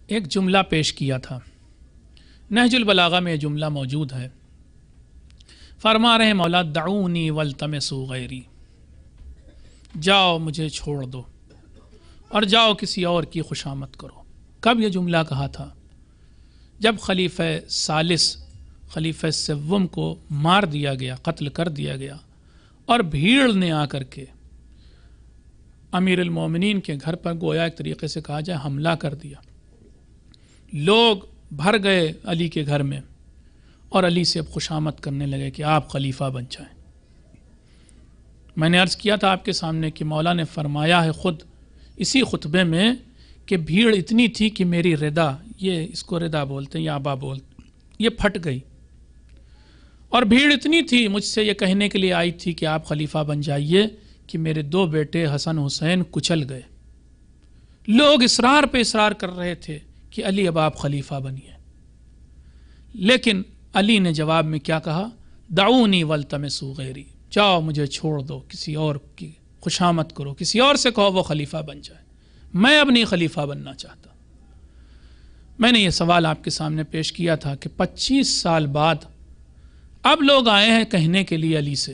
ایک جملہ پیش کیا تھا، نہج البلاغہ میں جملہ موجود ہے، فرما رہے مولا دعونی والتمسوا غیری، جاؤ مجھے چھوڑ دو اور جاؤ کسی اور کی خوشامد کرو۔ کب یہ جملہ کہا تھا؟ جب خلیفہ ثالث خلیفہ سوم کو مار دیا گیا، قتل کر دیا گیا، اور بھیڑ نے آ کر کے امیر المومنین کے گھر پر گویا ایک طریقے سے کہا جائے حملہ کر دیا۔ لوگ بھر گئے علی کے گھر میں اور علی سے اب خوشامد کرنے لگے کہ آپ خلیفہ بن جائیں۔ میں نے عرض کیا تھا آپ کے سامنے کہ مولا نے فرمایا ہے خود اسی خطبے میں کہ بھیڑ اتنی تھی کہ میری ردا، یہ اس کو ردا بولتے ہیں یا آبا بولتے ہیں، یہ پھٹ گئی، اور بھیڑ اتنی تھی مجھ سے یہ کہنے کے لیے آئی تھی کہ آپ خلیفہ بن جائیے کہ میرے دو بیٹے حسن حسین کچل گئے۔ لوگ اصرار پہ اصرار کر رہے تھے کہ علی اب آپ خلیفہ بنیے، لیکن علی نے جواب میں کیا کہا؟ دعونی والتمسوا غیری، جاؤ مجھے چھوڑ دو، کسی اور کی خوشامد کرو، کسی اور سے کہو وہ خلیفہ بن جائے، میں اب نہیں خلیفہ بننا چاہتا۔ میں نے یہ سوال آپ کے سامنے پیش کیا تھا کہ 25 سال بعد اب لوگ آئے ہیں کہنے کے لیے علی سے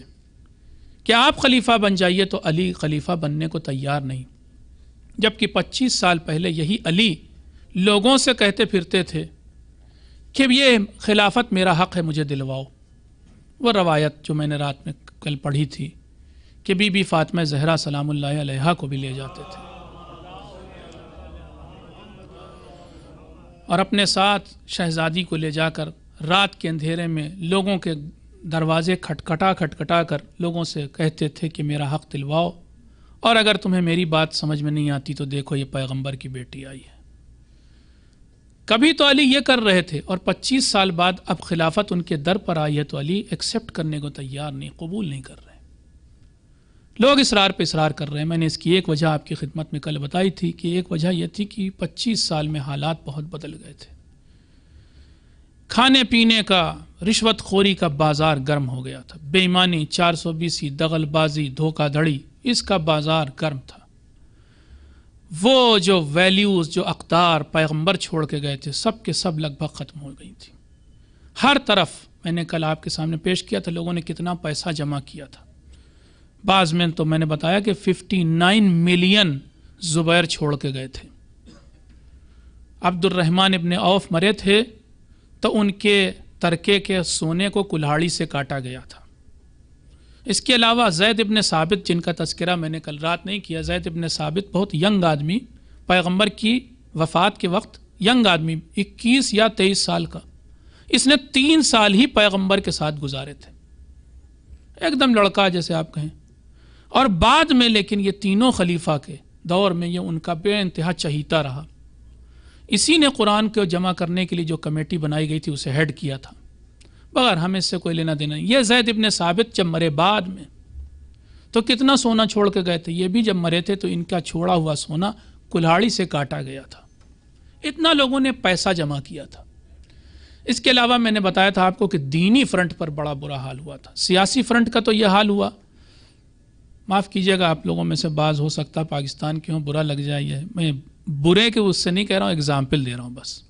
کہ آپ خلیفہ بن جائیے، تو علی خلیفہ بننے کو تیار نہیں، جبکہ 25 سال پہلے یہی علی لوگوں سے کہتے پھرتے تھے کہ یہ خلافت میرا حق ہے، مجھے دلواؤ۔ وہ روایت جو میں نے رات میں کل پڑھی تھی کہ بی بی فاطمہ زہرا سلام اللہ علیہا کو بھی لے جاتے تھے اور اپنے ساتھ شہزادی کو لے جا کر رات کے اندھیرے میں لوگوں کے دروازے کھٹکھٹا کر لوگوں سے کہتے تھے کہ میرا حق دلواؤ، اور اگر تمہیں میری بات سمجھ میں نہیں آتی تو دیکھو یہ پیغمبر کی بیٹی آئی ہے۔ کبھی تو علی یہ کر رہے تھے، اور 25 سال بعد اب خلافت ان کے در پر آئی ہے تو علی ایکسیپٹ کرنے کو تیار نہیں، قبول نہیں کر رہے، لوگ اصرار پہ اصرار کر رہے ہیں۔ میں نے اس کی ایک وجہ آپ کی خدمت میں کل بتائی تھی کہ ایک وجہ یہ تھی کہ 25 سال میں حالات بہت بدل گئے تھے، کھانے پینے کا، رشوت خوری کا بازار گرم ہو گیا تھا، بے ایمانی، 420 دغل بازی، دھوکہ دھڑی، اس کا بازار گرم تھا۔ وہ جو ویلیوز، جو اقدار پیغمبر چھوڑ کے گئے تھے، سب کے سب لگ بھگ ختم ہو گئی تھی۔ ہر طرف میں نے کل آپ کے سامنے پیش کیا تھا لوگوں نے کتنا پیسہ جمع کیا تھا، بعض میں تو میں نے بتایا کہ 59 ملین زبیر چھوڑ کے گئے تھے۔ عبد الرحمن ابن عوف مرے تھے تو ان کے ترکے کے سونے کو کلہاڑی سے کاٹا گیا تھا۔ اس کے علاوہ زید ابن ثابت، جن کا تذکرہ میں نے کل رات نہیں کیا، زید ابن ثابت بہت ینگ آدمی، پیغمبر کی وفات کے وقت ینگ آدمی، 21 یا 23 سال کا، اس نے 3 سال ہی پیغمبر کے ساتھ گزارے تھے، ایک دم لڑکا جیسے آپ کہیں۔ اور بعد میں لیکن یہ تینوں خلیفہ کے دور میں یہ ان کا بے انتہا چہیتا رہا۔ اسی نے قرآن کو جمع کرنے کے لیے جو کمیٹی بنائی گئی تھی اسے ہیڈ کیا تھا، بغیر ہمیں اس سے کوئی لینا دینا نہیں۔ یہ زید ابن ثابت جب مرے بعد میں تو کتنا سونا چھوڑ کے گئے تھے، یہ بھی جب مرے تھے تو ان کا چھوڑا ہوا سونا کلہاڑی سے کاٹا گیا تھا، اتنا لوگوں نے پیسہ جمع کیا تھا۔ اس کے علاوہ میں نے بتایا تھا آپ کو کہ دینی فرنٹ پر بڑا برا حال ہوا تھا، سیاسی فرنٹ کا تو یہ حال ہوا، معاف کیجئے گا آپ لوگوں میں سے بعض ہو سکتا پاکستان کے ہوں، برا لگ جائے، میں برے کے اس سے نہیں کہہ رہا ہوں، اگزامپل دے رہا ہوں بس۔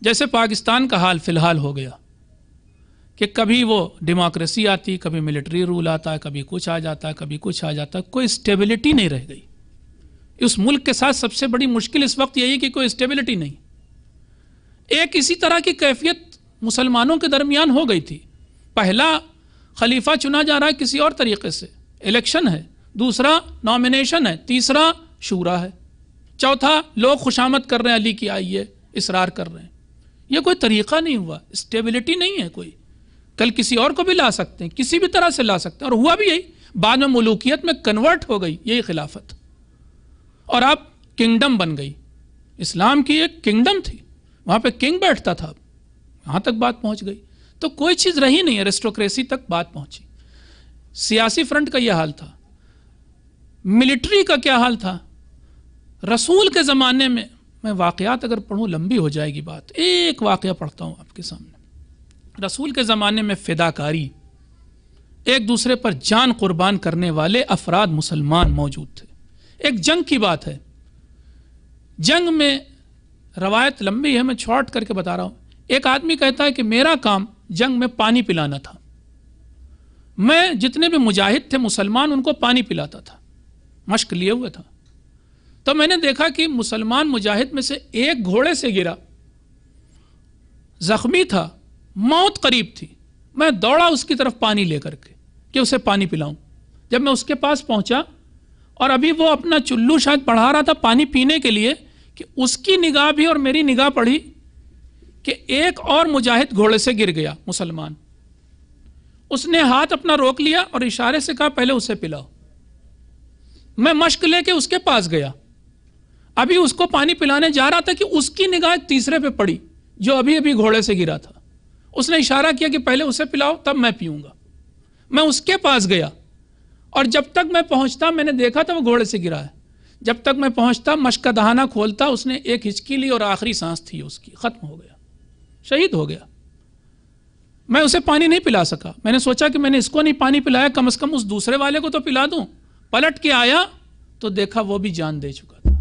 جیسے پاکستان کا حال فی الحال ہو گیا کہ کبھی وہ ڈیموکریسی آتی، کبھی ملٹری رول آتا ہے، کبھی کچھ آ جاتا ہے، کبھی کچھ آ جاتا ہے، کوئی اسٹیبلٹی نہیں رہ گئی۔ اس ملک کے ساتھ سب سے بڑی مشکل اس وقت یہی کہ کوئی اسٹیبلٹی نہیں۔ ایک اسی طرح کی کیفیت مسلمانوں کے درمیان ہو گئی تھی، پہلا خلیفہ چنا جا رہا ہے کسی اور طریقے سے، الیکشن ہے، دوسرا نامینیشن ہے، تیسرا شورا ہے، چوتھا لوگ خوشامد کر رہے ہیں علی کی آئیے، اصرار کر رہے ہیں۔ یہ کوئی طریقہ نہیں ہوا، اسٹیبلٹی نہیں ہے کوئی، کل کسی اور کو بھی لا سکتے ہیں، کسی بھی طرح سے لا سکتے ہیں، اور ہوا بھی یہی، بعد میں ملوکیت میں کنورٹ ہو گئی یہی خلافت، اور اب کنگڈم بن گئی۔ اسلام کی ایک کنگڈم تھی، وہاں پہ کنگ بیٹھتا تھا، وہاں تک بات پہنچ گئی، تو کوئی چیز رہی نہیں، ایرسٹوکریسی تک بات پہنچی۔ سیاسی فرنٹ کا یہ حال تھا، ملٹری کا کیا حال تھا؟ رسول کے زمانے میں واقعات اگر پڑھوں لمبی ہو جائے گی بات، ایک واقعہ پڑھتا ہوں آپ کے سامنے۔ رسول کے زمانے میں فداکاری، ایک دوسرے پر جان قربان کرنے والے افراد مسلمان موجود تھے، ایک جنگ کی بات ہے. جنگ میں روایت لمبی ہے، میں شارٹ کر کے بتا رہا ہوں. ایک آدمی کہتا ہے کہ میرا کام جنگ میں پانی پلانا تھا. میں جتنے بھی مجاہد تھے مسلمان ان کو پانی پلاتا تھا، مشق لیے ہوئے تھا. تو میں نے دیکھا کہ مسلمان مجاہد میں سے ایک گھوڑے سے گرا، زخمی تھا، موت قریب تھی. میں دوڑا اس کی طرف پانی لے کر کے کہ اسے پانی پلاؤں. جب میں اس کے پاس پہنچا اور ابھی وہ اپنا چلو شاید بڑھا رہا تھا پانی پینے کے لیے کہ اس کی نگاہ بھی اور میری نگاہ پڑی کہ ایک اور مجاہد گھوڑے سے گر گیا مسلمان. اس نے ہاتھ اپنا روک لیا اور اشارے سے کہا پہلے اسے پلاؤ. میں مشق لے کے اس کے پاس گیا، ابھی اس کو پانی پلانے جا رہا تھا کہ اس کی نگاہ تیسرے پہ پڑی جو ابھی ابھی گھوڑے سے گرا تھا. اس نے اشارہ کیا کہ پہلے اسے پلاؤ تب میں پیوں گا. میں اس کے پاس گیا اور جب تک میں پہنچتا میں نے دیکھا تھا وہ گھوڑے سے گرا ہے. جب تک میں پہنچتا مشق کا دہانہ کھولتا اس نے ایک ہچکی لی اور آخری سانس تھی اس کی، ختم ہو گیا، شہید ہو گیا. میں اسے پانی نہیں پلا سکا. میں نے سوچا کہ میں نے اس کو نہیں پانی پلایا، کم از کم اس دوسرے والے کو تو پلا دوں. پلٹ کے آیا تو دیکھا وہ بھی جان دے چکا تھا.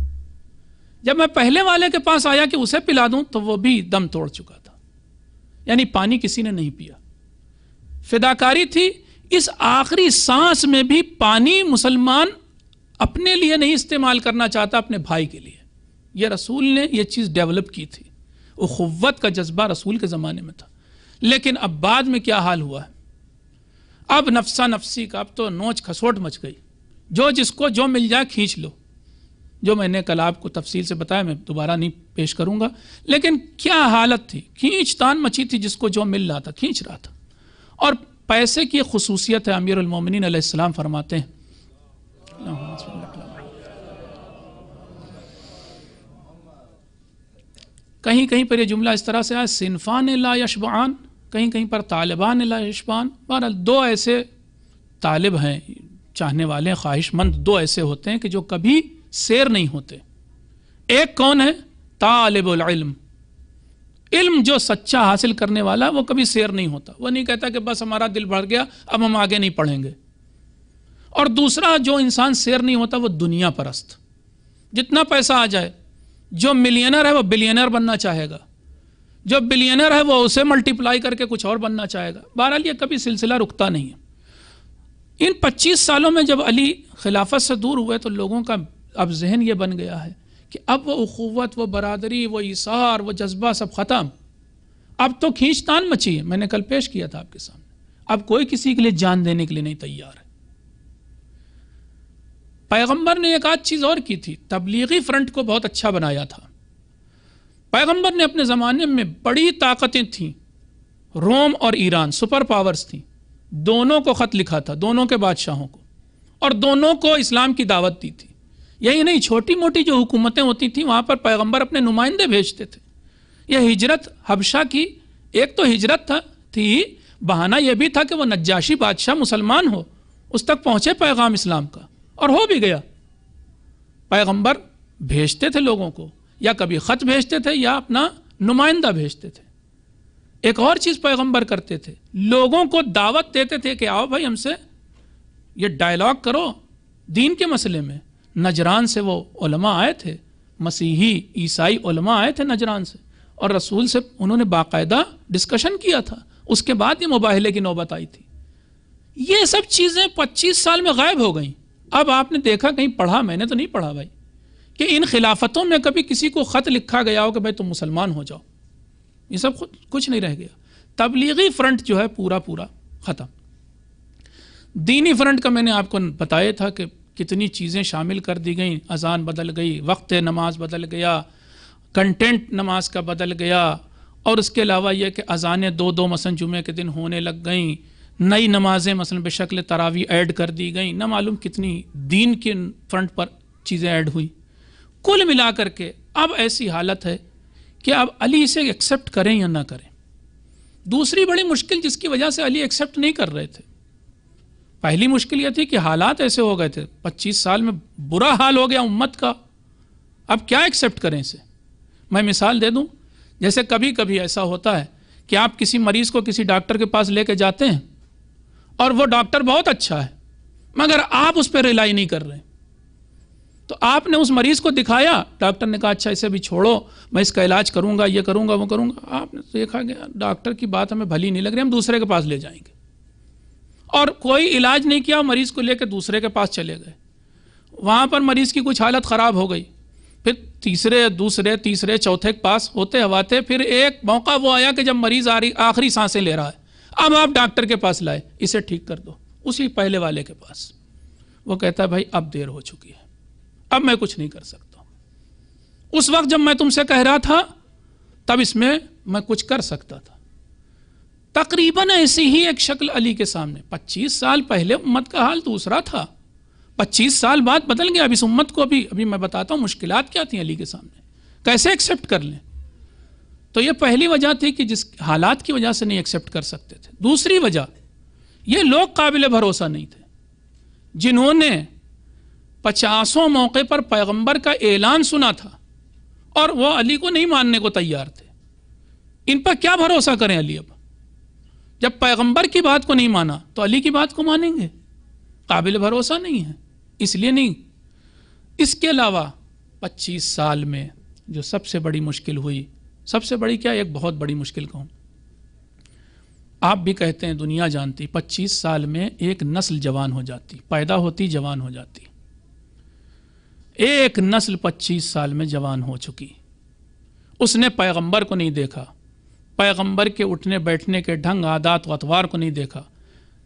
جب میں پہلے والے کے پاس آیا کہ اسے پلا دوں تو وہ بھی دم توڑ چکا تھا. یعنی پانی کسی نے نہیں پیا. فداکاری تھی. اس آخری سانس میں بھی پانی مسلمان اپنے لیے نہیں استعمال کرنا چاہتا، اپنے بھائی کے لیے. یہ رسول نے یہ چیز ڈیولپ کی تھی. اخوت کا جذبہ رسول کے زمانے میں تھا. لیکن اب بعد میں کیا حال ہوا ہے؟ اب نفسا نفسی کا، اب تو نوچ کھسوٹ مچ گئی. جو جس کو جو مل جائے کھینچ لو. جو میں نے کل آپ کو تفصیل سے بتایا، میں دوبارہ نہیں پیش کروں گا. لیکن کیا حالت تھی، کھینچ تان مچی تھی، جس کو جو مل رہا تھا کھینچ رہا تھا. اور پیسے کی خصوصیت ہے، امیر المومنین علیہ السلام فرماتے ہیں کہیں کہیں پر یہ جملہ اس طرح سے آیا صنفان لا یشبعان، کہیں کہیں پر طالبان لا یشبعان. بہرحال دو ایسے طالب ہیں، چاہنے والے خواہش مند دو ایسے ہوتے ہیں کہ جو کبھی سیر نہیں ہوتے. ایک کون ہے؟ طالب العلم. علم جو سچا حاصل کرنے والا وہ کبھی سیر نہیں ہوتا. وہ نہیں کہتا کہ بس ہمارا دل بھر گیا اب ہم آگے نہیں پڑھیں گے. اور دوسرا جو انسان سیر نہیں ہوتا وہ دنیا پرست. جتنا پیسہ آ جائے، جو ملینر ہے وہ بلینر بننا چاہے گا، جو بلینر ہے وہ اسے ملٹیپلائی کر کے کچھ اور بننا چاہے گا. بہرحال یہ کبھی سلسلہ رکتا نہیں ہے. ان 25 سالوں میں جب علی خلافت سے دور ہوئے تو لوگوں کا اب ذہن یہ بن گیا ہے کہ اب وہ اخوت، وہ برادری، وہ ایثار، وہ جذبہ سب ختم. اب تو کھینچ تان مچی ہے. میں نے کل پیش کیا تھا آپ کے سامنے. اب کوئی کسی کے لیے جان دینے کے لیے نہیں تیار ہے. پیغمبر نے ایک آدھ چیز اور کی تھی، تبلیغی فرنٹ کو بہت اچھا بنایا تھا. پیغمبر نے اپنے زمانے میں بڑی طاقتیں تھیں، روم اور ایران سپر پاورز تھیں. دونوں کو خط لکھا تھا، دونوں کے بادشاہوں کو، اور دونوں کو اسلام کی دعوت دی تھی. یہی نہیں، چھوٹی موٹی جو حکومتیں ہوتی تھیں وہاں پر پیغمبر اپنے نمائندے بھیجتے تھے. یہ ہجرت حبشہ کی ایک تو ہجرت تھی، بہانہ یہ بھی تھا کہ وہ نجاشی بادشاہ مسلمان ہو، اس تک پہنچے پیغام اسلام کا، اور ہو بھی گیا. پیغمبر بھیجتے تھے لوگوں کو، یا کبھی خط بھیجتے تھے یا اپنا نمائندہ بھیجتے تھے. ایک اور چیز پیغمبر کرتے تھے، لوگوں کو دعوت دیتے تھے کہ آؤ بھائی ہم سے یہ ڈائلاگ کرو دین کے مسئلے میں. نجران سے وہ علماء آئے تھے، مسیحی عیسائی علماء آئے تھے نجران سے، اور رسول سے انہوں نے باقاعدہ ڈسکشن کیا تھا. اس کے بعد یہ مباہلے کی نوبت آئی تھی. یہ سب چیزیں 25 سال میں غائب ہو گئیں. اب آپ نے دیکھا کہیں پڑھا؟ میں نے تو نہیں پڑھا بھائی کہ ان خلافتوں میں کبھی کسی کو خط لکھا گیا ہو کہ بھائی تم مسلمان ہو جاؤ. یہ سب کچھ نہیں رہ گیا. تبلیغی فرنٹ جو ہے پورا ختم. دینی فرنٹ کا میں نے آپ کو بتایا تھا کہ کتنی چیزیں شامل کر دی گئیں. اذان بدل گئی، وقت نماز بدل گیا، کنٹینٹ نماز کا بدل گیا، اور اس کے علاوہ یہ کہ اذانیں دو مثلا جمعے کے دن ہونے لگ گئیں. نئی نمازیں مثلا بشکل تراویح ایڈ کر دی گئیں. نہ معلوم کتنی دین کے فرنٹ پر چیزیں ایڈ ہوئی. کل ملا کر کے اب ایسی حالت ہے کہ اب علی اسے ایکسیپٹ کریں یا نہ کریں. دوسری بڑی مشکل جس کی وجہ سے علی ایکسیپٹ نہیں کر رہے تھے، پہلی مشکل یہ تھی کہ حالات ایسے ہو گئے تھے، 25 سال میں برا حال ہو گیا امت کا. اب کیا ایکسیپٹ کریں اسے؟ میں مثال دے دوں. جیسے کبھی کبھی ایسا ہوتا ہے کہ آپ کسی مریض کو کسی ڈاکٹر کے پاس لے کے جاتے ہیں اور وہ ڈاکٹر بہت اچھا ہے مگر آپ اس پہ ریلائی نہیں کر رہے. تو آپ نے اس مریض کو دکھایا، ڈاکٹر نے کہا اچھا اسے بھی چھوڑو، میں اس کا علاج کروں گا، یہ کروں گا، وہ کروں گا، آپ نے دیکھا کہ ڈاکٹر کی بات ہمیں بھلی نہیں لگ رہی، ہم دوسرے کے پاس لے جائیں گے، اور کوئی علاج نہیں کیا، مریض کو لے کے دوسرے کے پاس چلے گئے، وہاں پر مریض کی کچھ حالت خراب ہو گئی، پھر تیسرے چوتھے کے پاس ہوتے ہواتے پھر ایک موقع وہ آیا کہ جب مریض آخری سانسیں لے رہا ہے، اب آپ ڈاکٹر کے پاس لائے، اسے ٹھیک کر دو، اسی پہلے والے کے پاس، وہ کہتا ہے بھائی اب دیر ہو چکی ہے، اب میں کچھ نہیں کر سکتا، اس وقت جب میں تم سے کہہ رہا تھا تب اس میں میں کچھ کر سکتا تھا۔ تقریباً ایسی ہی ایک شکل علی کے سامنے، 25 سال پہلے امت کا حال دوسرا تھا، 25 سال بعد بدل گیا، اب اس امت کو ابھی میں بتاتا ہوں مشکلات کیا تھیں علی کے سامنے، کیسے ایکسیپٹ کر لیں۔ تو یہ پہلی وجہ تھی کہ جس حالات کی وجہ سے نہیں ایکسیپٹ کر سکتے تھے۔ دوسری وجہ، یہ لوگ قابل بھروسہ نہیں تھے، جنہوں نے 50 موقع پر پیغمبر کا اعلان سنا تھا اور وہ علی کو نہیں ماننے کو تیار تھے، ان پر کیا بھروسہ کریں علی؟ اب جب پیغمبر کی بات کو نہیں مانا تو علی کی بات کو مانیں گے؟ قابل بھروسہ نہیں ہے، اس لیے نہیں۔ اس کے علاوہ 25 سال میں جو سب سے بڑی مشکل ہوئی، سب سے بڑی کیا، ایک بہت بڑی مشکل کہوں، آپ بھی کہتے ہیں، دنیا جانتی، 25 سال میں ایک نسل جوان ہو جاتی، پیدا ہوتی جوان ہو جاتی، ایک نسل 25 سال میں جوان ہو چکی، اس نے پیغمبر کو نہیں دیکھا، پیغمبر کے اٹھنے بیٹھنے کے ڈھنگ، عادات و اطوار کو نہیں دیکھا،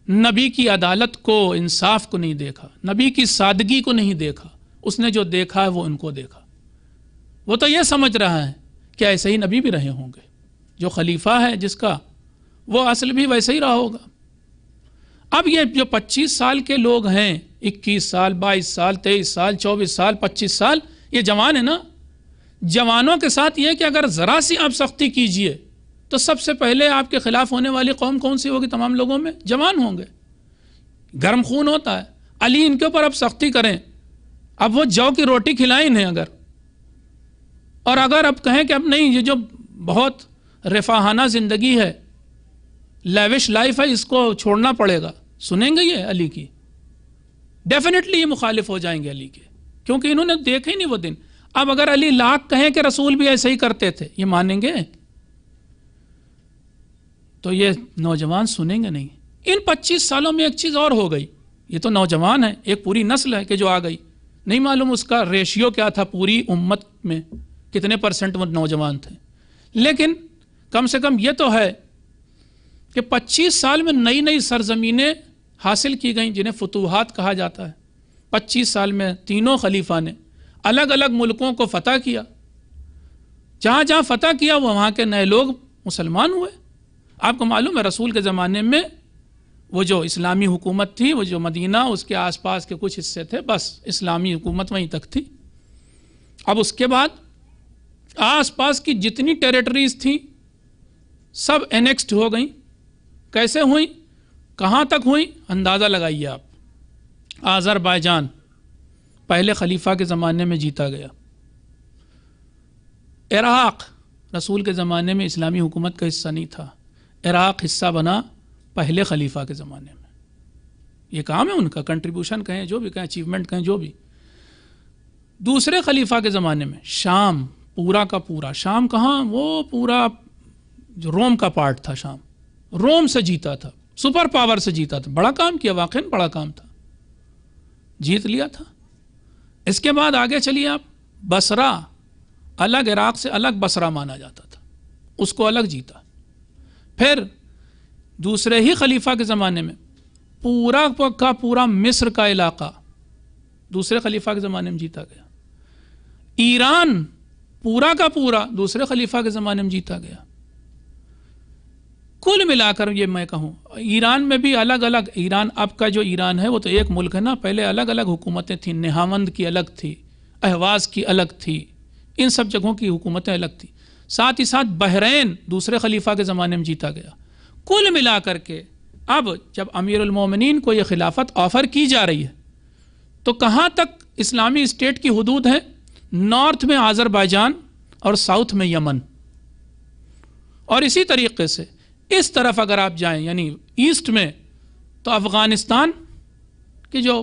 نبی کی عدالت کو، انصاف کو نہیں دیکھا، نبی کی سادگی کو نہیں دیکھا، اس نے جو دیکھا ہے وہ ان کو دیکھا۔ وہ تو یہ سمجھ رہا ہے کہ ایسے ہی نبی بھی رہے ہوں گے، جو خلیفہ ہے جس کا، وہ اصل بھی ویسے ہی رہا ہوگا۔ اب یہ جو 25 سال کے لوگ ہیں، 21 سال 22 سال 23 سال 24 سال 25 سال، یہ جوان ہے نا، جوانوں کے ساتھ یہ کہ اگر ذرا سی آپ سختی کیجئے تو سب سے پہلے آپ کے خلاف ہونے والی قوم کون سی ہوگی؟ تمام لوگوں میں جوان ہوں گے، گرم خون ہوتا ہے۔ علی ان کے اوپر اب سختی کریں، اب وہ جو کی روٹی کھلائیں انہیں اور اگر اب کہیں کہ اب نہیں، یہ جو بہت رفاہانہ زندگی ہے، لیوش لائف ہے، اس کو چھوڑنا پڑے گا، سنیں گے یہ علی کی؟ ڈیفینیٹلی یہ مخالف ہو جائیں گے علی کے، کیونکہ انہوں نے دیکھے ہی نہیں وہ دن۔ اب اگر علی لاکھ کہیں کہ رسول بھی ایسے ہی کرتے تھے، یہ مانیں گے؟ تو یہ نوجوان سنیں گے نہیں۔ ان 25 سالوں میں ایک چیز اور ہو گئی، یہ تو نوجوان ہے، ایک پوری نسل ہے کہ جو آ گئی، نہیں معلوم اس کا ریشیو کیا تھا، پوری امت میں کتنے پرسنٹ وہ نوجوان تھے، لیکن کم سے کم یہ تو ہے کہ 25 سال میں نئی نئی سرزمینیں حاصل کی گئیں جنہیں فتوحات کہا جاتا ہے۔ 25 سال میں تینوں خلیفہ نے الگ الگ ملکوں کو فتح کیا، جہاں جہاں فتح کیا وہاں کے نئے لوگ مسلمان ہوئے۔ آپ کو معلوم ہے رسول کے زمانے میں وہ جو اسلامی حکومت تھی، وہ جو مدینہ اس کے آس پاس کے کچھ حصے تھے، بس اسلامی حکومت وہیں تک تھی۔ اب اس کے بعد آس پاس کی جتنی ٹیریٹریز تھیں سب انیکسڈ ہو گئیں۔ کیسے ہوئیں، کہاں تک ہوئیں، اندازہ لگائیے آپ۔ آذربائیجان پہلے خلیفہ کے زمانے میں جیتا گیا، عراق رسول کے زمانے میں اسلامی حکومت کا حصہ نہیں تھا، عراق حصہ بنا پہلے خلیفہ کے زمانے میں۔ یہ کام ہے ان کا، کنٹریبیوشن کہیں، جو بھی کہیں، اچیومنٹ کہیں، جو بھی۔ دوسرے خلیفہ کے زمانے میں شام پورا کا پورا، شام کہاں، وہ پورا جو روم کا پارٹ تھا، شام روم سے جیتا تھا، سپر پاور سے جیتا تھا، بڑا کام کیا، واقعاً بڑا کام تھا، جیت لیا تھا۔ اس کے بعد آگے چلیے آپ، بصرہ الگ، عراق سے الگ بصرہ مانا جاتا تھا، اس کو الگ جیتا۔ پھر دوسرے ہی خلیفہ کے زمانے میں پورا کا پورا مصر کا علاقہ دوسرے خلیفہ کے زمانے میں جیتا گیا۔ ایران پورا کا پورا دوسرے خلیفہ کے زمانے میں جیتا گیا۔ کل ملا کر یہ میں کہوں، ایران میں بھی الگ الگ، ایران اب کا جو ایران ہے وہ تو ایک ملک ہے نا، پہلے الگ الگ حکومتیں تھیں، نہاوند کی الگ تھی، اہواز کی الگ تھی، ان سب جگہوں کی حکومتیں الگ تھیں۔ ساتھ ہی ساتھ بحرین دوسرے خلیفہ کے زمانے میں جیتا گیا۔ کل ملا کر کے اب جب امیر المومنین کو یہ خلافت آفر کی جا رہی ہے تو کہاں تک اسلامی اسٹیٹ کی حدود ہیں؟ نارتھ میں آذربائیجان اور ساؤتھ میں یمن، اور اسی طریقے سے اس طرف اگر آپ جائیں یعنی ایسٹ میں تو افغانستان کی جو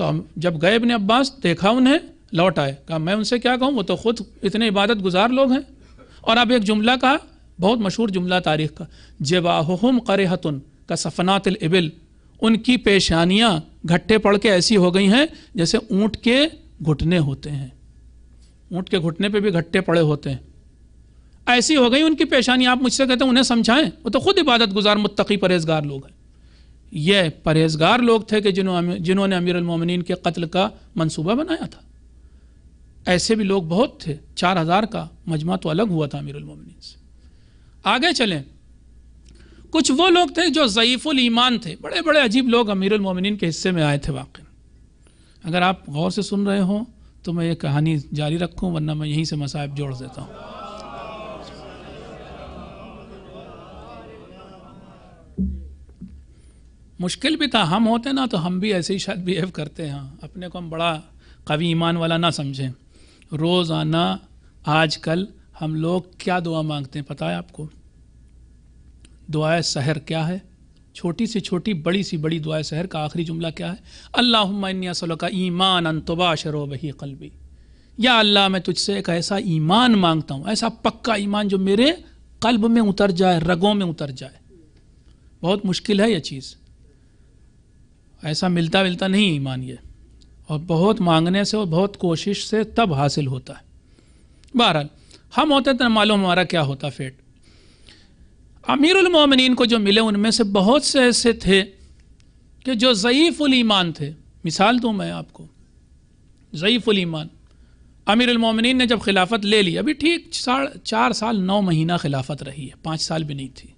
تو ہم جب گئے ابن عباس دیکھا انہیں لوٹ آئے, کہا میں ان سے کیا کہوں, وہ تو خود اتنے عبادت گزار لوگ ہیں. اور اب ایک جملہ کہا, بہت مشہور جملہ تاریخ کا, جواہہم قرہۃ کصفنات الابل, ان کی پیشانیاں گھٹے پڑ کے ایسی ہو گئی ہیں جیسے اونٹ کے گھٹنے ہوتے ہیں, اونٹ کے گھٹنے پہ بھی گھٹے پڑے ہوتے ہیں, ایسی ہو گئی ان کی پیشانی. آپ مجھ سے کہتے ہیں انہیں سمجھائیں, وہ تو خود عبادت گزار متقی پرہیزگار لوگ ہیں. یہ پرہیزگار لوگ تھے کہ جنہوں نے امیر المومنین کے قتل کا منصوبہ بنایا تھا. ایسے بھی لوگ بہت تھے, 4000 کا مجمع تو الگ ہوا تھا امیر المومنین سے. آگے چلیں, کچھ وہ لوگ تھے جو ضعیف الایمان تھے, بڑے بڑے عجیب لوگ امیر المومنین کے حصے میں آئے تھے. واقعی اگر آپ غور سے سن رہے ہوں تو میں یہ کہانی جاری رکھوں, ورنہ میں یہیں سے مصائب جوڑ دیتا ہوں. مشکل بھی تھا, ہم ہوتے نا تو ہم بھی ایسے ہی شاید بیہیو کرتے ہیں, اپنے کو ہم بڑا قوی ایمان والا نہ سمجھیں. روزانہ آج کل ہم لوگ کیا دعا مانگتے ہیں پتہ ہے آپ کو؟ دعائے سحر کیا ہے؟ چھوٹی سے چھوٹی بڑی سی بڑی دعائے سحر کا آخری جملہ کیا ہے؟ اللہم انی اسألک ایمانا تباشر بہ قلبی. یا اللہ میں تجھ سے ایک ایسا ایمان مانگتا ہوں, ایسا پکا ایمان جو میرے قلب میں اتر جائے, رگوں میں اتر جائے. بہت مشکل ہے یہ چیز, ایسا ملتا نہیں ایمان یہ, اور بہت مانگنے سے اور بہت کوشش سے تب حاصل ہوتا ہے. بہرحال ہم ہوتے تو معلوم ہمارا کیا ہوتا فیٹ. امیر المومنین کو جو ملے ان میں سے بہت سے ایسے تھے کہ جو ضعیف الایمان تھے. مثال دوں میں آپ کو, ضعیف الایمان. امیر المومنین نے جب خلافت لے لی, ابھی ٹھیک 4 سال 9 مہینہ خلافت رہی ہے, 5 سال بھی نہیں تھی.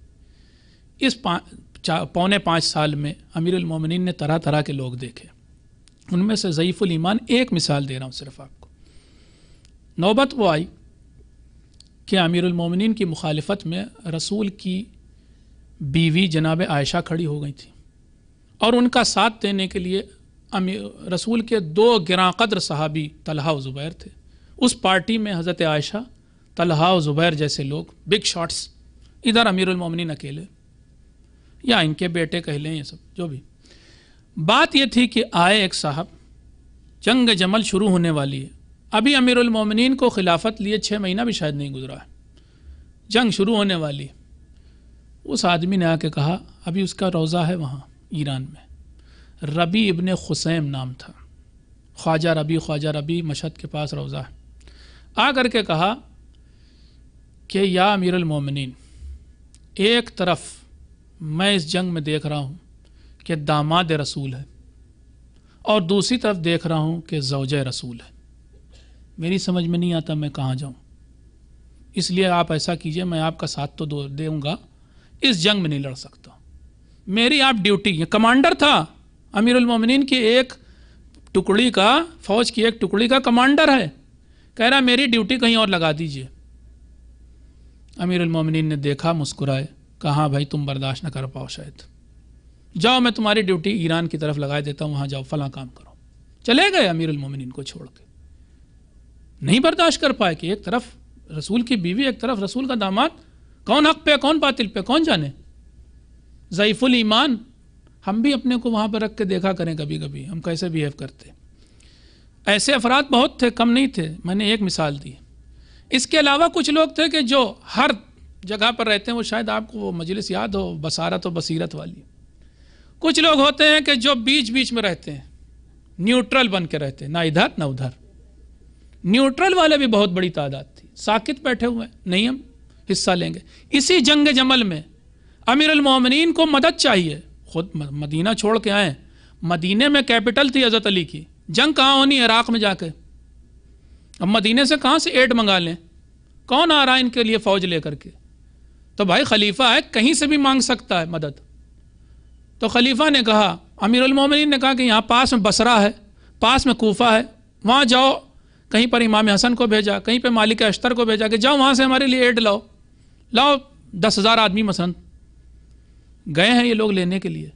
اس 4.25 سال میں امیر المومنین نے طرح طرح کے لوگ دیکھے. ان میں سے ضعیف الایمان ایک مثال دے رہا ہوں صرف آپ کو. نوبت وہ آئی کہ امیر المومنین کی مخالفت میں رسول کی بیوی جناب عائشہ کھڑی ہو گئی تھی, اور ان کا ساتھ دینے کے لیے رسول کے 2 گراں قدر صحابی طلحہ و زبیر تھے. اس پارٹی میں حضرت عائشہ, طلحہ و زبیر جیسے لوگ بگ شاٹس, ادھر امیر المومنین اکیلے, یا ان کے بیٹے کہہ لیں, یہ سب جو بھی. بات یہ تھی کہ آئے ایک صاحب, جنگ جمل شروع ہونے والی ہے, ابھی امیر المومنین کو خلافت لیے 6 مہینہ بھی شاید نہیں گزرا ہے, جنگ شروع ہونے والی. اس آدمی نے آ کے کہا, ابھی اس کا روضہ ہے وہاں ایران میں, ربی ابن خسیم نام تھا, خواجہ ربی مشہد کے پاس روضہ ہے. آ کر کے کہا کہ یا امیر المومنین, ایک طرف میں اس جنگ میں دیکھ رہا ہوں کہ داماد رسول ہے, اور دوسری طرف دیکھ رہا ہوں کہ زوجہ رسول ہے. میری سمجھ میں نہیں آتا میں کہاں جاؤں, اس لیے آپ ایسا کیجئے, میں آپ کا ساتھ تو دوں گا, اس جنگ میں نہیں لڑ سکتا. میری آپ ڈیوٹی, یہ کمانڈر تھا امیر المومنین کی ایک ٹکڑی کا, فوج کی ایک ٹکڑی کا کمانڈر ہے, کہہ رہا میری ڈیوٹی کہیں اور لگا دیجئے. امیر المومنین نے دیکھا, مسکرائے, کہا بھائی تم برداشت نہ کر پاؤ شاید, جاؤ میں تمہاری ڈیوٹی ایران کی طرف لگا دیتا ہوں, وہاں جاؤ فلاں کام کرو. چلے گئے امیر المومنین کو چھوڑ کے. نہیں برداشت کر پائے کہ ایک طرف رسول کی بیوی, ایک طرف رسول کا داماد, کون حق پہ کون باطل پہ کون جانے. ضعیف الایمان. ہم بھی اپنے کو وہاں پہ رکھ کے دیکھا کریں کبھی کبھی ہم کیسے بیہیو کرتے. ایسے افراد بہت تھے, کم نہیں تھے, میں نے ایک مثال دی. اس کے علاوہ کچھ لوگ تھے کہ جو ہر جگہ پر رہتے ہیں, وہ شاید آپ کو وہ مجلس یاد ہو, بصارت و بصیرت والی. کچھ لوگ ہوتے ہیں کہ جو بیچ بیچ میں رہتے ہیں, نیوٹرل بن کے رہتے ہیں, نہ ادھر نہ ادھر. نیوٹرل والے بھی بہت بڑی تعداد تھی, ساکت بیٹھے ہوئے, نہیں ہم حصہ لیں گے. اسی جنگ جمل میں امیر المومنین کو مدد چاہیے, خود مدینہ چھوڑ کے آئیں, مدینے میں کیپٹل تھی حضرت علی کی, جنگ کہاں ہونی, عراق میں جا کے. اب مدینے سے کہاں سے ایڈ منگا لیں, کون آ رہا ہے ان کے لیے فوج لے کر کے. تو بھائی خلیفہ ہے, کہیں سے بھی مانگ سکتا ہے مدد. تو خلیفہ نے کہا, امیر المومنین نے کہا کہ یہاں پاس میں بصرہ ہے, پاس میں کوفہ ہے, وہاں جاؤ. کہیں پر امام حسن کو بھیجا, کہیں پہ مالک اشتر کو بھیجا کہ جاؤ وہاں سے ہمارے لیے ایڈ لاؤ 10,000 آدمی مثلا. گئے ہیں یہ لوگ لینے کے لیے.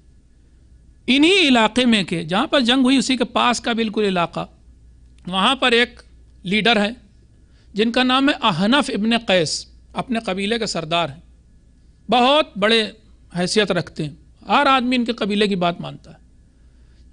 انہی علاقے میں کہ جہاں پر جنگ ہوئی اسی کے پاس کا بالکل علاقہ, وہاں پر ایک لیڈر ہے جن کا نام ہے احنف ابن قیس, اپنے قبیلے کے سردار ہیں, بہت بڑے حیثیت رکھتے ہیں, ہر آدمی ان کے قبیلے کی بات مانتا ہے.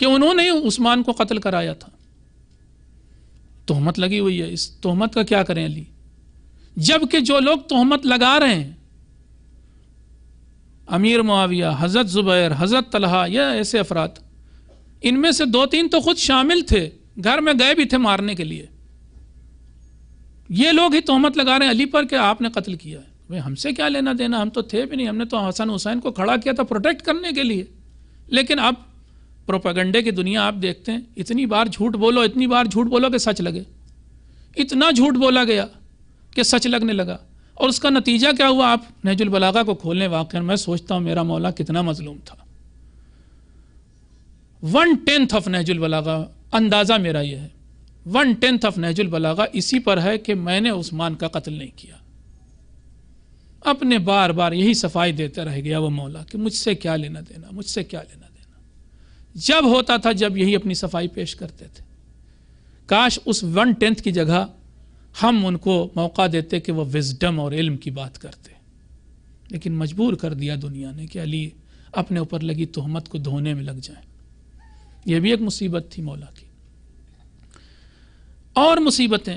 کہ انہوں نے عثمان کو قتل کرایا تھا. تہمت لگی ہوئی ہے، اس تہمت کا کیا کریں علی؟ جبکہ جو لوگ تہمت لگا رہے ہیں، امیر معاویہ، حضرت زبیر، حضرت طلحہ، یہ ایسے افراد، ان میں سے 2-3 تو خود شامل تھے، گھر میں گئے بھی تھے مارنے کے لیے. یہ لوگ ہی تہمت لگا رہے ہیں علی پر کہ آپ نے قتل کیا ہے. بھئی ہم سے کیا لینا دینا، ہم تو تھے بھی نہیں، ہم نے تو حسن حسین کو کھڑا کیا تھا پروٹیکٹ کرنے کے لیے. لیکن اب پروپیگنڈے کی دنیا آپ دیکھتے ہیں، اتنی بار جھوٹ بولو، اتنی بار جھوٹ بولو کہ سچ لگے. اتنا جھوٹ بولا گیا کہ سچ لگنے لگا. اور اس کا نتیجہ کیا ہوا؟ آپ نہج البلاغہ کو کھولنے، واقعا میں سوچتا ہوں میرا مولا کتنا مظلوم تھا. 1/10 آف نہج البلاغہ، اندازہ میرا یہ ہے 1/10 آف نہج البلاغہ اسی پر ہے کہ میں نے عثمان کا قتل نہیں کیا. اپنے بار بار یہی صفائی دیتے رہ گیا وہ مولا کہ مجھ سے کیا لینا دینا، مجھ سے کیا لینا دینا. جب ہوتا تھا جب یہی اپنی صفائی پیش کرتے تھے. کاش اس 1/10 کی جگہ ہم ان کو موقع دیتے کہ وہ وزڈم اور علم کی بات کرتے. لیکن مجبور کر دیا دنیا نے کہ علی اپنے اوپر لگی تہمت کو دھونے میں لگ جائیں. یہ بھی ایک مصیبت تھی مولا کی. اور مصیبتیں،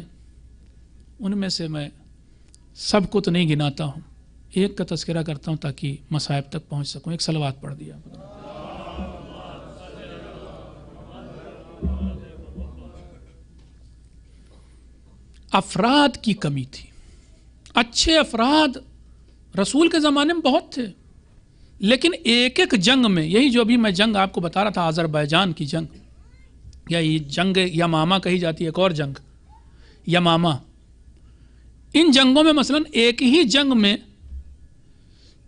ان میں سے میں سب کو تو نہیں گناتا ہوں، ایک کا تذکرہ کرتا ہوں تاکہ مصائب تک پہنچ سکوں. ایک صلوات پڑھ دیا. افراد کی کمی تھی. اچھے افراد رسول کے زمانے میں بہت تھے، لیکن ایک ایک جنگ میں، یہی جو ابھی میں جنگ آپ کو بتا رہا تھا، آذربائیجان کی جنگ، یا یہ جنگ یمامہ کہی جاتی ہے، ایک اور جنگ یمامہ. ان جنگوں میں مثلا ایک ہی جنگ میں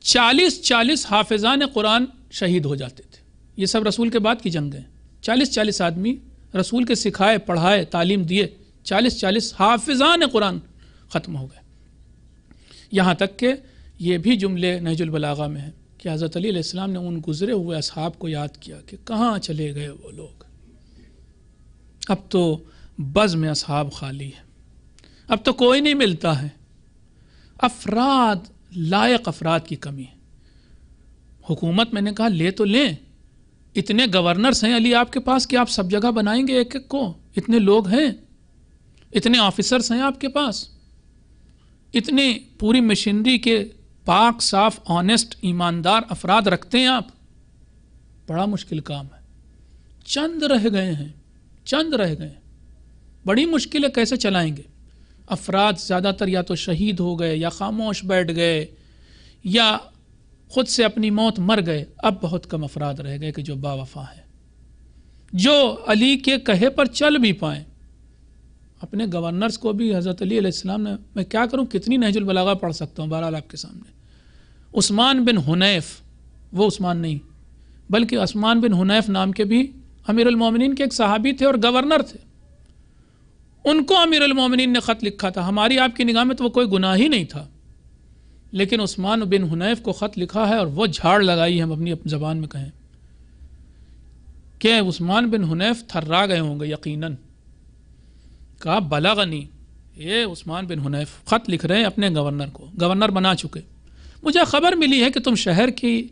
40 حافظان قرآن شہید ہو جاتے تھے. یہ سب رسول کے بعد کی جنگیں. 40 آدمی رسول کے سکھائے، پڑھائے، تعلیم دیے، 40 حافظان قرآن ختم ہو گئے. یہاں تک کہ یہ بھی جملے نہج البلاغہ میں ہیں کہ حضرت علی علیہ السلام نے ان گزرے ہوئے اصحاب کو یاد کیا کہ کہاں چلے گئے وہ لوگ. اب تو بز میں اصحاب خالی ہے، اب تو کوئی نہیں ملتا ہے. افراد، لائق افراد کی کمی ہے. حکومت میں نے کہا لے تو لیں، اتنے گورنرز ہیں علی آپ کے پاس کہ آپ سب جگہ بنائیں گے ایک ایک کو. اتنے لوگ ہیں، اتنے آفیسرز ہیں آپ کے پاس، اتنی پوری مشینری کے پاک، صاف، آنیسٹ، ایماندار افراد رکھتے ہیں آپ. بڑا مشکل کام ہے. چند رہ گئے ہیں، چند رہ گئے ہیں. بڑی مشکل ہے کیسے چلائیں گے. افراد زیادہ تر یا تو شہید ہو گئے، یا خاموش بیٹھ گئے، یا خود سے اپنی موت مر گئے. اب بہت کم افراد رہ گئے کہ جو با وفا ہیں، جو علی کے کہے پر چل بھی پائیں. اپنے گورنرز کو بھی حضرت علی علیہ السلام نے، میں کیا کروں، کتنی نہج البلاغہ پڑھ سکتا ہوں بہرحال آپ کے سامنے. عثمان بن حنیف، وہ عثمان نہیں بلکہ عثمان بن حنیف نام کے بھی امیر المومنین کے ایک صحابی تھے اور گورنر تھے. ان کو امیر المومنین نے خط لکھا تھا. ہماری آپ کی نگاہ میں تو وہ کوئی گناہ ہی نہیں تھا، لیکن عثمان بن حنیف کو خط لکھا ہے اور وہ جھاڑ لگائی، ہم اپنی زبان میں کہیں کہ عثمان بن حنیف تھرا گئے ہوں گے یقیناً. کہا بلغنی، یہ عثمان بن حنیف خط لکھ رہے ہیں اپنے گورنر کو، گورنر بنا چکے. مجھے خبر ملی ہے کہ تم شہر کی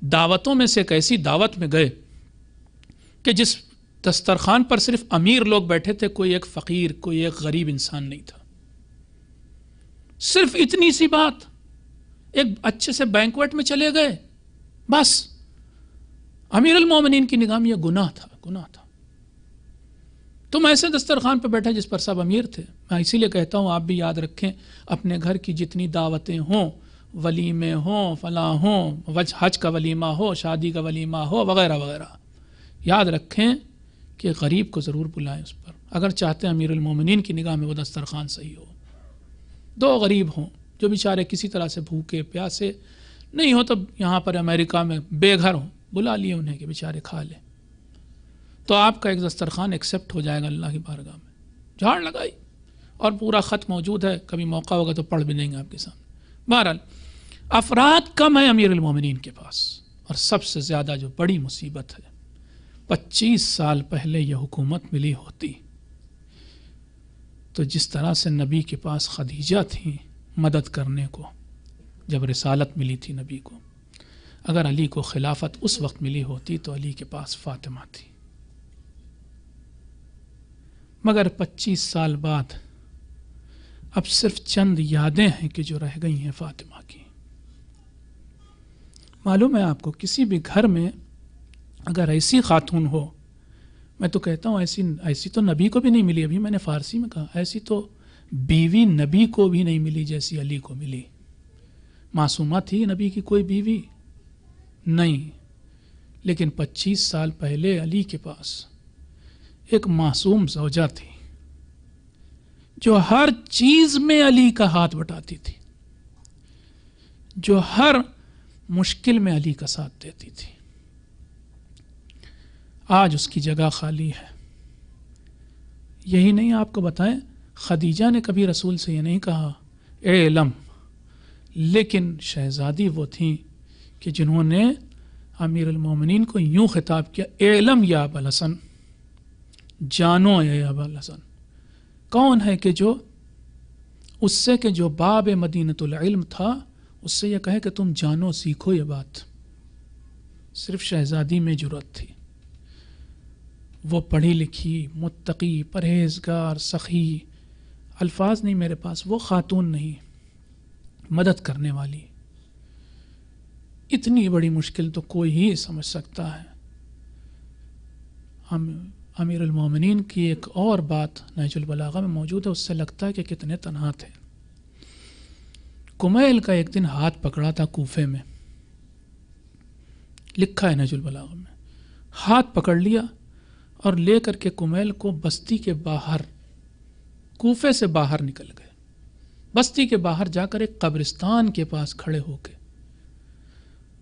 دعوتوں میں سے ایک ایسی دعوت میں گئے کہ جس دسترخوان پر صرف امیر لوگ بیٹھے تھے، کوئی ایک فقیر، کوئی ایک غریب انسان نہیں تھا. صرف اتنی سی بات، ایک اچھے سے بینکویٹ میں چلے گئے، بس. امیر المومنین کی نگاہ میں یہ گناہ تھا، گناہ تھا. تم ایسے دسترخوان پہ بیٹھے جس پر سب امیر تھے. میں اسی لیے کہتا ہوں آپ بھی یاد رکھیں، اپنے گھر کی جتنی دعوتیں ہوں، ولیمے ہوں، فلاں ہوں، حج کا ولیمہ ہو، شادی کا ولیمہ ہو، وغیرہ وغیرہ، یاد رکھیں کہ غریب کو ضرور بلائیں اس پر، اگر چاہتے ہیں امیر المومنین کی نگاہ میں وہ دسترخوان صحیح ہو. 2 غریب ہوں جو بیچارے کسی طرح سے بھوکے پیاسے نہیں ہو، تو یہاں پر امریکہ میں بے گھر ہوں، بلا لیے انہیں کہ بیچارے کھا لیں، تو آپ کا ایک دسترخوان ایکسیپٹ ہو جائے گا اللہ کی بارگاہ میں. جھاڑ لگائی، اور پورا خط موجود ہے، کبھی موقع ہوگا تو پڑھ بھی دیں گے آپ کے سامنے. بہرحال افراد کم ہیں امیر المومنین کے پاس. اور سب سے زیادہ جو بڑی مصیبت ہے، 25 سال پہلے یہ حکومت ملی ہوتی تو جس طرح سے نبی کے پاس خدیجہ تھیں مدد کرنے کو، جب رسالت ملی تھی نبی کو، اگر علی کو خلافت اس وقت ملی ہوتی تو علی کے پاس فاطمہ تھی، مگر 25 سال بعد اب صرف چند یادیں ہیں کہ جو رہ گئی ہیں فاطمہ کی۔ معلوم ہے آپ کو، کسی بھی گھر میں اگر ایسی خاتون ہو، میں تو کہتا ہوں ایسی تو نبی کو بھی نہیں ملی، ابھی میں نے فارسی میں کہا، ایسی تو بیوی نبی کو بھی نہیں ملی جیسی علی کو ملی۔ معصومہ تھی نبی کی کوئی بیوی نہیں، لیکن 25 سال پہلے علی کے پاس ایک معصوم زوجہ تھی جو ہر چیز میں علی کا ہاتھ بٹاتی تھی، جو ہر مشکل میں علی کا ساتھ دیتی تھی۔ آج اس کی جگہ خالی ہے۔ یہی نہیں، آپ کو بتائیں، خدیجہ نے کبھی رسول سے یہ نہیں کہا اے علم، لیکن شہزادی وہ تھیں کہ جنہوں نے امیر المومنین کو یوں خطاب کیا، اے علم یا ابا الحسن، جانو اے ابا الحسن۔ کون ہے کہ جو اس سے کہ جو باب مدینۃ العلم تھا اس سے یہ کہے کہ تم جانو، سیکھو یہ بات؟ صرف شہزادی میں جرأت تھی۔ وہ پڑھی لکھی، متقی، پرہیزگار، سخی، الفاظ نہیں میرے پاس، وہ خاتون نہیں، مدد کرنے والی۔ اتنی بڑی مشکل تو کوئی ہی سمجھ سکتا ہے۔ امیر المومنین کی ایک اور بات نہج البلاغہ میں موجود ہے، اس سے لگتا ہے کہ کتنے تنہا تھے۔ کمیل کا ایک دن ہاتھ پکڑا تھا کوفے میں، لکھا ہے نہج البلاغہ میں، ہاتھ پکڑ لیا اور لے کر کے کمیل کو بستی کے باہر، کوفے سے باہر نکل گئے، بستی کے باہر جا کر ایک قبرستان کے پاس کھڑے ہو کے،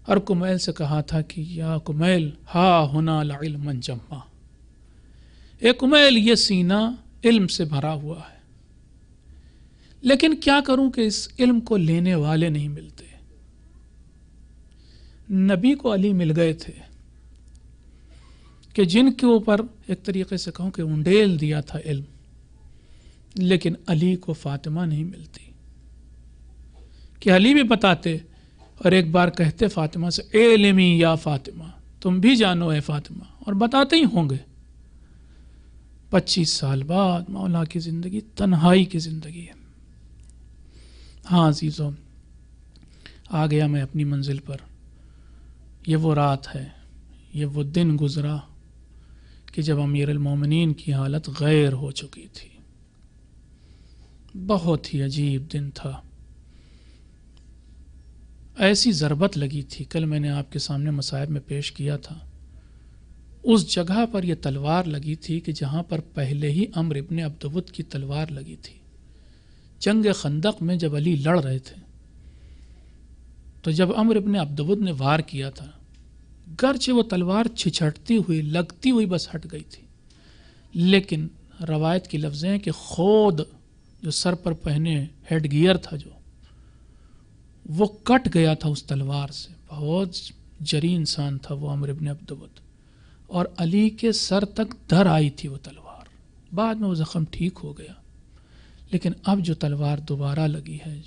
اور کمیل سے کہا تھا کہ یا کمیل ہا ہونا لعلما جما، اے کمیل یہ سینہ علم سے بھرا ہوا ہے، لیکن کیا کروں کہ اس علم کو لینے والے نہیں ملتے۔ نبی کو علی مل گئے تھے کہ جن کے اوپر ایک طریقے سے کہوں کہ انڈیل دیا تھا علم، لیکن علی کو فاطمہ نہیں ملتی کہ علی بھی بتاتے اور ایک بار کہتے فاطمہ سے اے علمی یا فاطمہ، تم بھی جانو اے فاطمہ، اور بتاتے ہی ہوں گے۔ 25 سال بعد مولا کی زندگی تنہائی کی زندگی ہے۔ ہاں عزیزوں، آ گیا میں اپنی منزل پر۔ یہ وہ رات ہے، یہ وہ دن گزرا کہ جب امیر المومنین کی حالت غیر ہو چکی تھی۔ بہت ہی عجیب دن تھا، ایسی ضربت لگی تھی، کل میں نے آپ کے سامنے مصائب میں پیش کیا تھا، اس جگہ پر یہ تلوار لگی تھی کہ جہاں پر پہلے ہی عمرو ابن عبدود کی تلوار لگی تھی۔ جنگ خندق میں جب علی لڑ رہے تھے تو جب عمرو ابن عبدود نے وار کیا تھا، گرچہ وہ تلوار چھچھٹتی ہوئی لگتی ہوئی بس ہٹ گئی تھی، لیکن روایت کی لفظیں ہیں کہ خود جو سر پر پہنے ہیڈ گیئر تھا جو وہ کٹ گیا تھا اس تلوار سے۔ بہت جری انسان تھا وہ عمرو ابن عبدود، اور علی کے سر تک دھر آئی تھی وہ تلوار۔ بعد میں وہ زخم ٹھیک ہو گیا، لیکن اب جو تلوار دوبارہ لگی ہے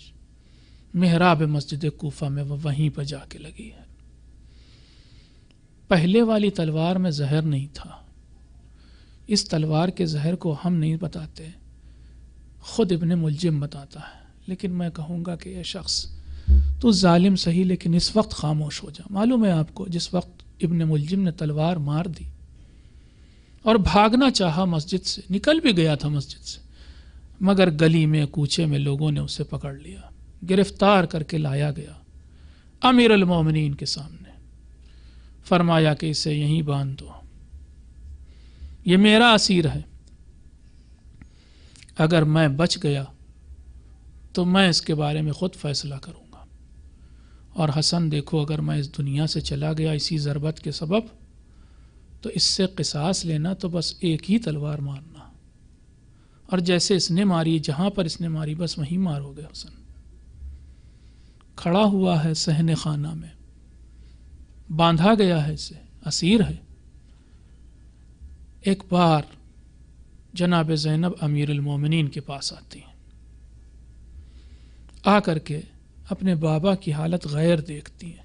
محراب مسجد کوفہ میں، وہ وہیں پہ جا کے لگی ہے۔ پہلے والی تلوار میں زہر نہیں تھا، اس تلوار کے زہر کو ہم نہیں بتاتے، خود ابن ملجم بتاتا ہے، لیکن میں کہوں گا کہ یہ شخص تو ظالم صحیح، لیکن اس وقت خاموش ہو جا۔ معلوم ہے آپ کو، جس وقت ابن ملجم نے تلوار مار دی اور بھاگنا چاہا مسجد سے، نکل بھی گیا تھا مسجد سے، مگر گلی میں کوچے میں لوگوں نے اسے پکڑ لیا، گرفتار کر کے لایا گیا امیر المومنین کے سامنے، فرمایا کہ اسے یہیں باندھ دو، یہ میرا اسیر ہے، اگر میں بچ گیا تو میں اس کے بارے میں خود فیصلہ کروں گا، اور حسن دیکھو اگر میں اس دنیا سے چلا گیا اسی ضربت کے سبب تو اس سے قصاص لینا تو بس ایک ہی تلوار مارنا، اور جیسے اس نے ماری، جہاں پر اس نے ماری بس وہیں مارو گے۔ حسن کھڑا ہوا ہے صحن خانہ میں، باندھا گیا ہے، اسے اسیر ہے۔ ایک بار جناب زینب امیر المومنین کے پاس آتی ہیں، آ کر کے اپنے بابا کی حالت غیر دیکھتی ہیں،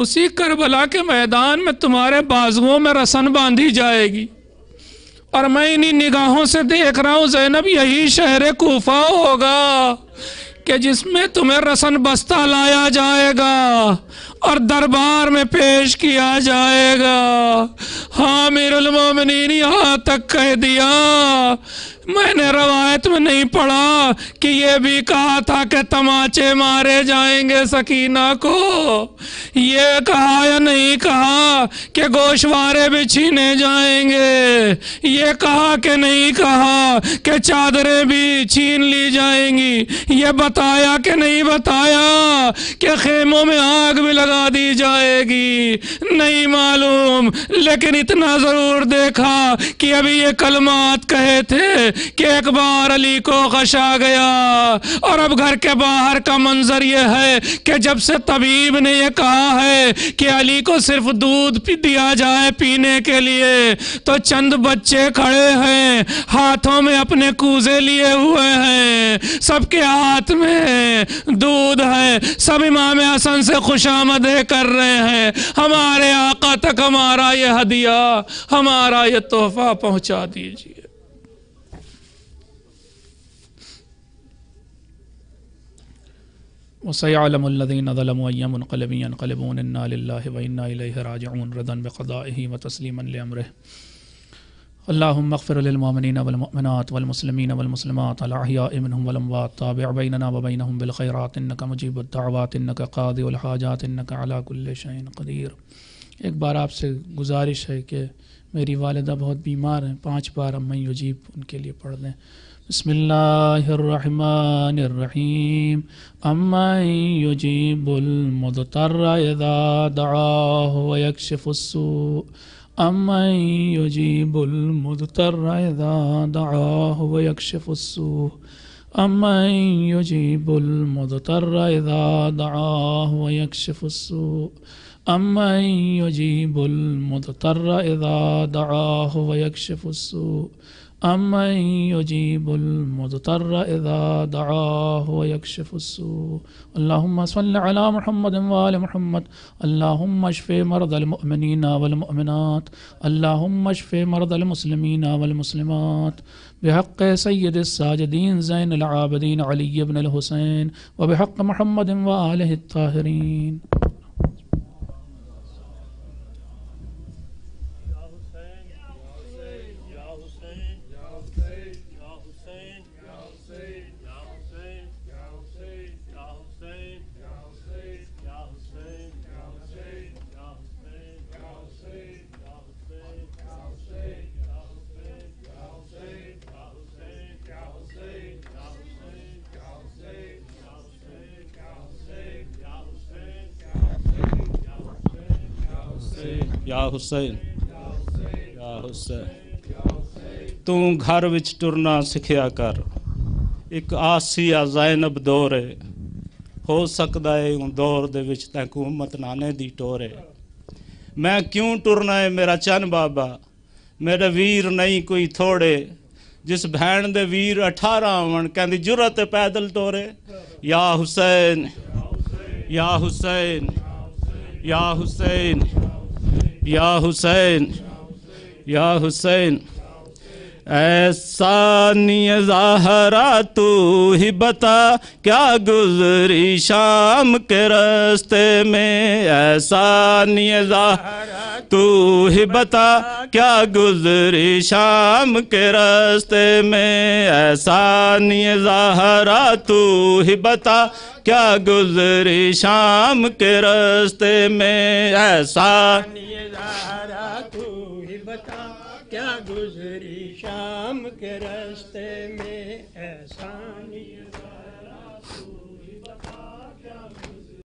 اسی کربلا کے میدان میں تمہارے بازوؤں میں رسن باندھی جائے گی، اور میں انہی نگاہوں سے دیکھ رہا ہوں زینب یہی شہر کوفہ ہوگا کہ جس میں تمہیں رسن بستہ لایا جائے گا اور دربار میں پیش کیا جائے گا۔ ہاں امیر المومنین یہاں تک کہہ دیا، میں نے روایت میں نہیں پڑھا کہ یہ بھی کہا تھا کہ تماچے مارے جائیں گے سکینہ کو، یہ کہا یا نہیں کہا کہ گوشوارے بھی چھینے جائیں گے، یہ کہا کہ نہیں کہا کہ چادریں بھی چھین لی جائیں گی، یہ بتایا کہ نہیں بتایا کہ خیموں میں آگ بھی لگا دی جائے گی، نہیں معلوم، لیکن اتنا ضرور دیکھا کہ ابھی یہ کلمات کہے تھے کہ ایک بار علی کو غشا گیا، اور اب گھر کے باہر کا منظر یہ ہے کہ جب سے طبیب نے یہ کہا ہے کہ علی کو صرف دودھ دیا جائے پینے کے لیے، تو چند بچے کھڑے ہیں، ہاتھوں میں اپنے کوزے لیے ہوئے ہیں، سب کے ہاتھ میں دودھ ہے، سب امام حسن سے خوش آمدیں کر رہے ہیں، ہمارے آقا تک ہمارا یہ ہدیہ، ہمارا یہ تحفہ پہنچا دیجیے۔ وَسَيَعْلَمُ الَّذِينَ ظَلَمُوا أَيَّ مُنْقَلَبٍ يَنْقَلِبُونَ إِنَّا لِلَّهِ وَإِنَّا إِلَيْهِ رَاجِعُونَ رِضًا بِقَضَائِهِ وَتَسْلِيمًا لِأَمْرِهِ اللهم اغفر للمؤمنين والمؤمنات والمسلمين والمسلمات الأحياء منهم والأموات تابع بيننا وبينهم بالخيرات إنك مجيب الدعوات إنك قاضي الحاجات إنك على كل شيء قدير۔ ایک بار آپ سے گزارش ہے کہ میری والدہ بہت بیمار ہیں، 5 بار من یجیب ان کے لیے پڑھ دیں۔ بسم اللہ الرحمن الرحیم امن یجیب المضطر اذا دعاہ ویکشف السوء امن یجیب المضطر اذا دعاہ ویکشف السوء امن یجیب المضطر اذا دعاہ ویکشف السوء امن یجیب المضطر اذا دعاہ ویکشف السوء امن یجیب المضطر اذا دعاہ ویکشف السوء۔ اللہم صل علی محمد وآل محمد، اللہم اشف مرضى المؤمنین والمؤمنات، اللہم اشف مرضى المسلمین والمسلمات، بحق سید الساجدین زین العابدین علی بن الحسین، وبحق محمد وآلہ الطاہرین۔ یا حسین یا حسین تو گھر وچ ٹرنا سکھیا کر، ایک آسیہ زینب دورے ہو سکدا ہے ان دور دے وچ تے حکومت نانے دی ٹورے۔ میں کیوں ٹرنا ہے میرا چن بابا، میرے ویر نہیں کوئی تھوڑے، جس بہن دے ویر 18 ہون کہندی جرت پیدل ٹورے۔ یا حسین یا حسین یا حسین یا حسین یا حسین، اے ثانی زہرا تو ہی بتا کیا گزری شام کے راستے میں، اے ثانی زہرا تو ہی بتا کیا گزری شام کے راستے میں، اے ثانی زہرا تو ہی بتا کیا گزری شام کے راستے میں، اے ثانی زہرا تو ہی بتا کیا گزری شام کے راستے میں، اے ثانی